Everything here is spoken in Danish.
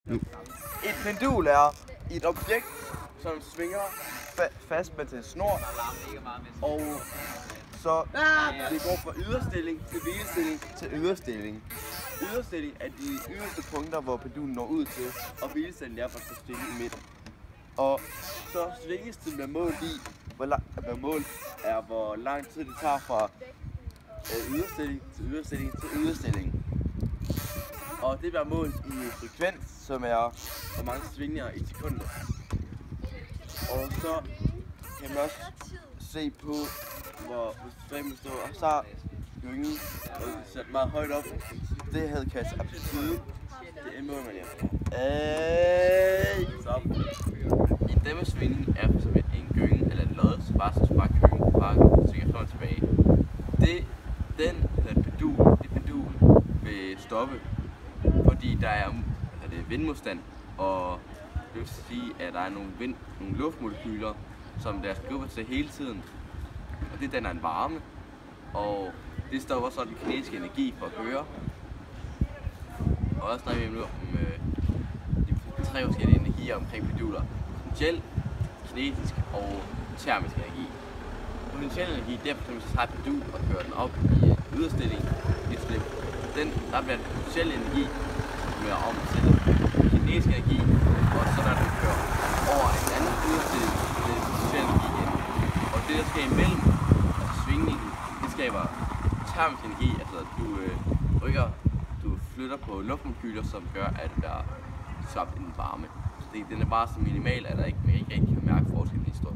Et pendul er et objekt, som svinger fast med en snor, og så det går fra yderstilling til hvilestilling til yderstilling. Yderstilling er de yderste punkter, hvor pendulen når ud til, og hvilestilling er, hvor den skal stille i midten. Og så svingetiden er målt i, hvor lang tid det tager fra yderstilling til yderstilling til yderstilling. Og det bliver målt i frekvens, som er hvor mange svingninger i sekunder. Og så kan man også se på, hvor hvis står, og så gyngen sat meget højt op. Det havde kaldt amplitude. Det måler man efter. En dæmmesvingning er for eksempel en gynge eller en lod, så bare gyngen bare svinger frem og tilbage. Det pendul vil stoppe, fordi der er vindmodstand, og det vil sige, at der er nogle luftmolekyler, som der skubber til hele tiden, og det danner en varme, og det stopper så den kinetiske energi for at køre. Og også snakker vi om de tre forskellige energier omkring penduler: potentiel, kinetisk og termisk energi. Potentiel energi, det er for eksempel, så tager et pendul og kører den op i yderstilling, et slip. Der bliver den potentielle energi, som bliver om til kinetisk energi, og så når den kører over en anden yderstilling, det er potentiel energi igen. Og det der sker imellem, altså svingningen, det skaber termisk energi, altså du flytter på luftmolekyler, som gør, at der skabt en varme. Så den er bare så minimal, at man ikke rigtig kan mærke forskellen i stor.